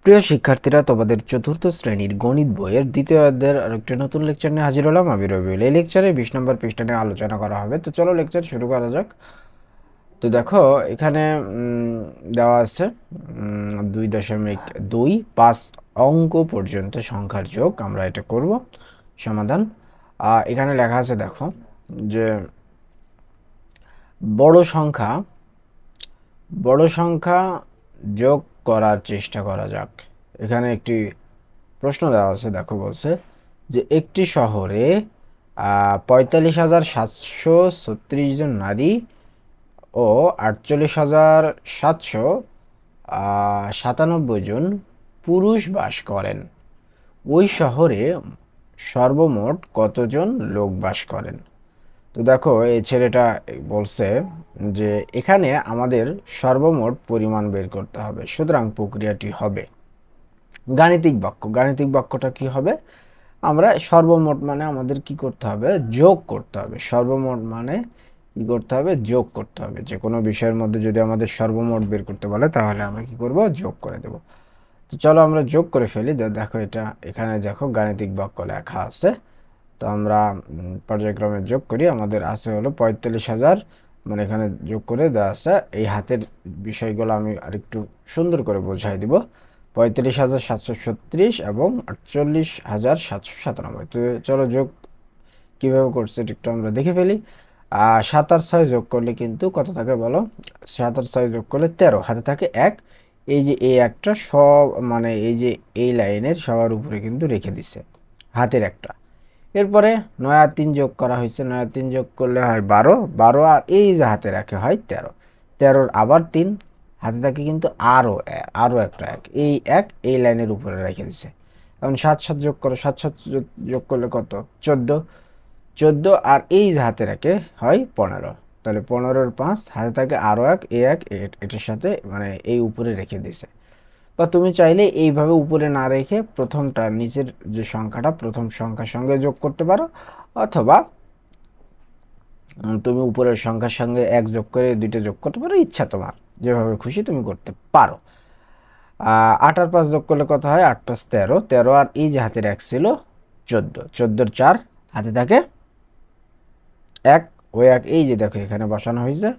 প্রিয় শিক্ষার্থীরা, তোমাদের চতুর্থ শ্রেণীর গণিত বইয়ের দ্বিতীয় অধ্যায়ের আরেকটি নতুন লেকচার নিয়ে হাজির হলাম। আমি রবিউল। এই লেকচারে 20 নম্বর পৃষ্ঠা নিয়ে আলোচনা করা হবে। তো চলো লেকচার শুরু করা যাক। তো দেখো এখানে দেওয়া আছে 2.25 অঙ্ক পর্যন্ত সংখ্যার যোগ। আমরা এটা করব সমাধান। এখানে লেখা আছে, দেখো যে বড় সংখ্যা বড় সংখ্যা যোগ করার চেষ্টা করা যাক। এখানে একটি প্রশ্ন দেওয়া আছে, দেখো বলছে যে একটি শহরে 45,736 জন নারী ও 48,797 জন পুরুষ বাস করেন। ওই শহরে সর্বমোট কতজন লোক বাস করেন? তো দেখো এই ছেলেটা বলছে যে এখানে আমাদের সর্বমোট পরিমাণ বের করতে হবে। সুতরাং প্রক্রিয়াটি হবে গাণিতিক বাক্য। গাণিতিক বাক্যটা কি হবে? আমরা সর্বমোট মানে আমাদের কি করতে হবে? যোগ করতে হবে। সর্বমোট মানে কি করতে হবে? যোগ করতে হবে। যে কোনো বিষয়ের মধ্যে যদি আমাদের সর্বমোট বের করতে বলে তাহলে আমরা কি করব? যোগ করে দেব। তো চলো আমরা যোগ করে ফেলি। দেখো এটা এখানে দেখো গাণিতিক বাক্য লেখা আছে। তো আমরা পর্যায়ক্রমে যোগ করি। আমাদের আছে হলো 45,000, মানে এখানে যোগ করে দেওয়া আছে। এই হাতের বিষয়গুলো আমি আরেকটু সুন্দর করে বোঝাই দিব। 35,736 এবং 48,797। তো চলো যোগ কিভাবে করছে এটা একটু আমরা দেখে ফেলি। 7 আর 6 যোগ করলে কিন্তু কত থাকে বলো? 7 আর 6 যোগ করলে 13, হাতে থাকে 1। এই যে এই একটা সব, মানে এই যে এই লাইনের সবার উপরে কিন্তু রেখে দিছে হাতের একটা। এরপরে 9 আর 3 যোগ করা হয়েছে। 9 আর 3 যোগ করলে হয় 12। 12 আর এই যে হাতে রাখে হয় 13। 13 আবার 3, হাতে থাকে কিন্তু আরো একটা এক। এই এক এই লাইনের উপরে রেখে দিছে। এখন 7 7 যোগ করো। 7 7 যোগ করলে কত? 14। 14 আর এই যে হাতে রাখে হয় 15। তাহলে 15-র 5, হাতে থাকে আরো এক, এই এক এটার সাথে মানে এই উপরে রেখে দিছে। বা তুমি চাইলে এইভাবে উপরে না রেখে প্রথমটা নিচের যে সংখ্যাটা প্রথম সংখ্যার সঙ্গে যোগ করতে পারো, অথবা তুমি উপরের সংখ্যার সঙ্গে এক যোগ করে দুইটা যোগ করতে পারো। ইচ্ছা তোমার, যেভাবে খুশি তুমি করতে পারো। 8 আর 5 যোগ করলে কত হয়? 8 5 13। 13 আর এই যে হাতের এক ছিল 14। 14-র 4, হাতে থাকে এক। ওই এক এই যে দেখো এখানে বসানো হয়েছে।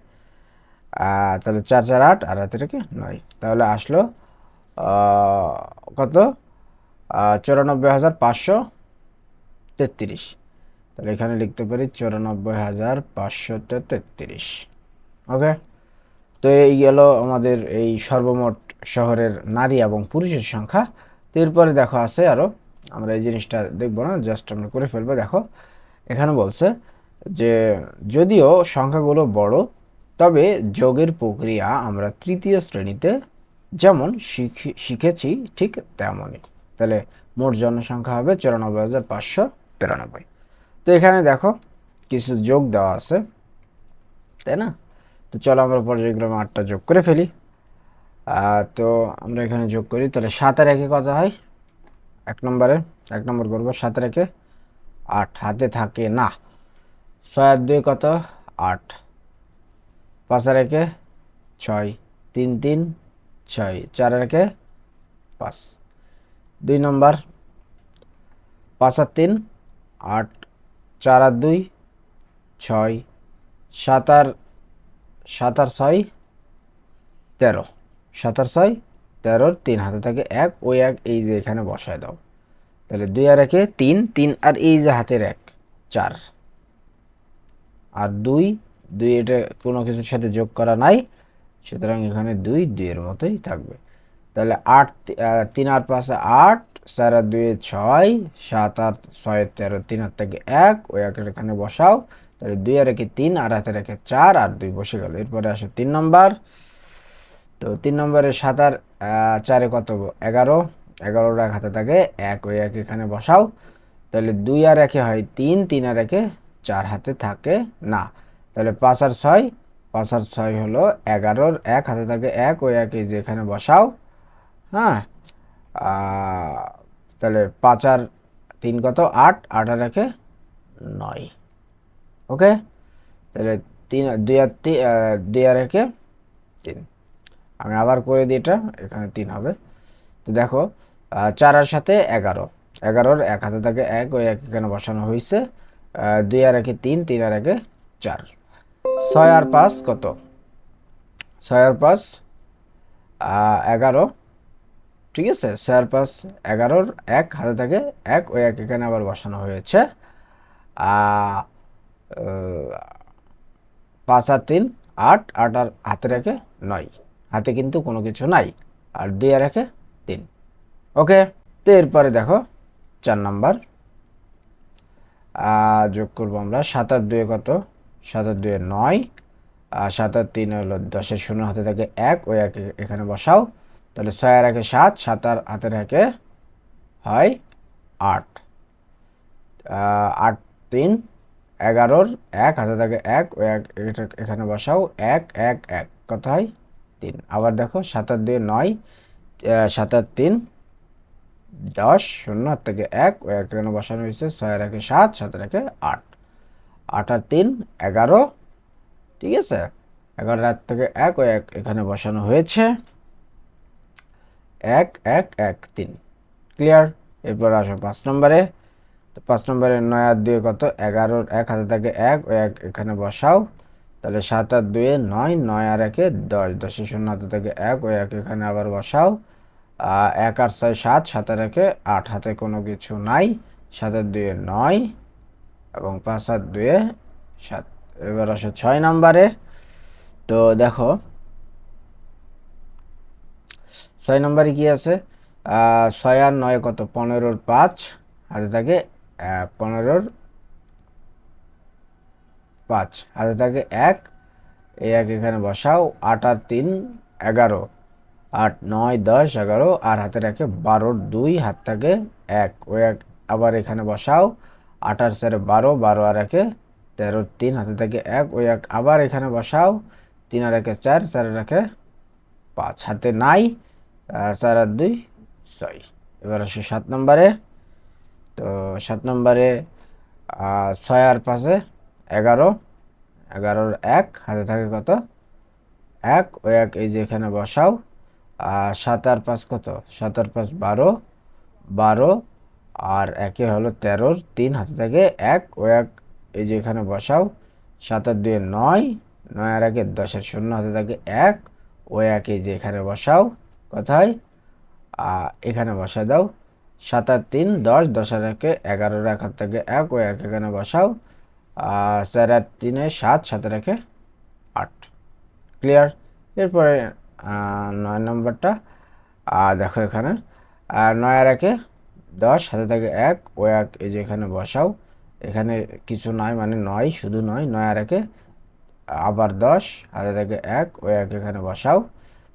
তাহলে 4 4 8 আর হাতে থাকে 9। তাহলে আসলো কত? 94,533। তাহলে এখানে লিখতে পারি 94,533। ওকে। তো এই গেল আমাদের এই সর্বমোট শহরের নারী এবং পুরুষের সংখ্যা। তো এরপরে দেখো আছে আরো, আমরা এই জিনিসটা দেখবো না, জাস্ট আমরা করে ফেলবো। দেখো এখানে বলছে যে যদিও সংখ্যাগুলো বড়, তবে যোগের প্রক্রিয়া আমরা তৃতীয় শ্রেণীতে যেমন শিখেছি ঠিক তেমনই। তাহলে মোট জনসংখ্যা হবে 94,593। তো এখানে দেখো কিছু যোগ দেওয়া আছে, তাই না? তো চলো আমরা পর্যায়ক্রমে 8টা যোগ করে ফেলি। তো আমরা এখানে যোগ করি। তাহলে 7 আর 1 কত হয়? এক নম্বর করবো। 7 আর 1 8, হাতে থাকে না। 6 আর 2 কত? 8। 5 আর 1 6, 3 3 6, 4 আর 1 5। 2 নম্বর। 5 আর 3 8, 4 আর 2 6, 7 আর 6 13। 7 আর 6 13, 3 হাতে থাকে 1, ওই 1 এই যে এখানে বসায় দাও। তাহলে 2 আর 1 3, 3 আর এই যে হাতের 1 4, আর 2 2 এটা কোনো কিছুর সাথে যোগ করা নাই, সুতরাং এখানে 2 2 এর মতোই থাকবে। তাহলে 8 3 আর 5 8, 4 আর 2 6, 7 আর 6 13, 3 হাত থেকে 1, ওই 1 এখানে বসাও। তাহলে 2 আর 1 3, আর হাতে রেখে 4 আর 2 বসে গেল। এরপরে আসে 3 নম্বর। তো 3 নম্বরে 7 আর 4 কত? 11। 11 এক হাতে থাকে 1, ওই 1 এখানে বসাও। তাহলে 2 আর 1 হয় 3, 3 আর 1 4, হাতে থাকে না। তাহলে 5 আর 6, 5 আর 6 হলো 11-র 1, হাতে থাকে 1, ওই 1 এই যে এখানে বসাও। হ্যাঁ। তাহলে 5 আর 3 কত? 8, 8 আর 1 9। ওকে। তাহলে 3 2 আর 2 আর 1 3। আমি আবার করে দিই, এটা এখানে 3 হবে। তো দেখো 4 আর সাথে 11, 11-র এক হাতে থাকে 1, ওই 1 এখানে বসানো হয়েছে। 2 আর 1-এ 3, 3 আর 1-এ 4। 6 আর 5 কত? 6 আর 5 11, ঠিক আছে। 6 আর 5 11-র এক হাতে থাকে 1, ওই 1 এখানে আবার বসানো হয়েছে। 5 আর 3 8, 8 আর হাতে রেখে 9, হাতে কিন্তু কোনো কিছু নাই। আর 2 আর 1-এ 3। ওকে, তো এরপরে দেখো 4 নাম্বার যোগ করবো আমরা। 7 আর 2 কত? 7 আর 2 9, আর 7 আর 3 হলো 10-এর শূন্য হাতে থাকে 1, ওই 1 এখানে বসাও। তাহলে 6 আর 1-এ 7, 7 আর হাতে রেখে হয় 8। 8 3 11-র এক হাতে থাকে 1, ওই 1 এখানে বসাও। 1 1 1 কত হয়? 3। আবার দেখো 7 আর 2 9, 7 আর 3 10, শূন্য হাত থেকে 1, ওই 1 এখানে বসানো হয়েছে। 6 আর 1-এ 7, 7 আর 1-এ 8, 8 আর 3 11, ঠিক আছে। 11 হাত থেকে 1, ওই 1 এখানে বসানো হয়েছে। 1 1 1 3। ক্লিয়ার? এরপর আসো 5 নম্বরে। তো 5 নম্বরে 9 আর 2 কত? 11-র এক হাতে থাকে 1, ওই 1 এখানে বসাও। তাহলে 7 আর 2 9, 9 আর 1-এ 10, 10-এর শূন্য হাতে থাকে 1, ওই 1 এখানে আবার বসাও। 1 আর 6 7, 7 আর 1-এ 8, হাতে কোনো কিছু নাই। 7 আর 2 9 এবং 5 আর 2 7। এবার আসো 6 নম্বরে। তো দেখো 6 নম্বরে কি আছে? 6 আর 9 কত? 15-র 5, হাতে থাকে 15-র 5, হাতে থাকে 1, এই 1 এখানে বসাও। 8 আর 3 11, 8 9 10 11, আর হাতে রাখে 12-র 2, হাত থাকে 1, ওই 1 আবার এখানে বসাও। 8 আর 4 12, 12 আর 1-এ 13, 3 হাতে থাকে 1, ওই 1 আবার এখানে বসাও। 3 আর 1-এ 4, 4 আর 1-এ 5, হাতে নাই। 4 আর 2 6। এবার আসে 7 নম্বরে। তো 7 নম্বরে 6 আর 5-এ 11, 11-র 1 হাতে থাকে কত? 1, ওই 1 এই যে এখানে বসাও। 7 আর 5 কত? 7 আর 5 12, 12 আর 1-এ হলো 13-র 3 হাতে থাকে 1, ওই 1 এই যে এখানে বসাও। 7 আর 2 9, 9 আর 1-এ 10-এর শূন্য হাতে থাকে 1, ওই 1 এই যে এখানে বসাও। কোথায়? এখানে বসায় দাও। 7 আর 3 10, 10 আর 1-এ 11-র 1 হাত থেকে 1, ওই 1 এখানে বসাও। 4 আর 3-এ 7, 7 আর 1-এ 8। ক্লিয়ার? এরপরে 9 নম্বরটা দেখো এখানে 9 আর 1-এ 10, হাতে থাকে 1, ওই 1 এই যে এখানে বসাও। এখানে কিছু নাই, মানে 9 শুধু 9, 9 আর 1-এ আবার 10, হাতে থাকে 1, ওই 1 এখানে বসাও।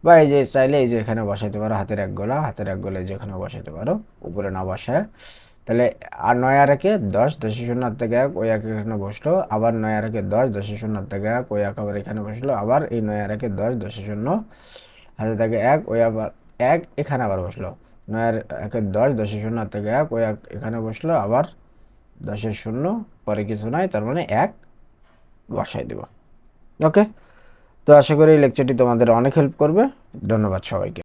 বা এই যে চাইলে এই যে এখানে বসাইতে পারো, হাতের 1 গোলা, হাতের 1 গোলা এই যে এখানে বসাইতে পারো, উপরে না বসায়। তাহলে আর 9 আর 1-এ 10, 10-এর শূন্য হাত থেকে 1, ওই 1 এখানে বসলো। আবার 9 আর 1-এ 10, 10-এর শূন্য হাত থেকে 1, ওই 1 আবার এখানে বসলো। আবার এই 9 আর 1-এ 10, 10-এর শূন্য হাতে থাকে 1, ওই আবার 1 এখানে আবার বসলো। 9 আর 1-এ 10, 10-এর শূন্য হাত থেকে 1, ওই 1 এখানে বসলো। আবার 10-এর শূন্য, পরে কিছু নাই, তার মানে 1 বসাই দেব। ওকে, তো আশা করি এই লেকচারটি তোমাদের অনেক হেল্প করবে। ধন্যবাদ সবাইকে।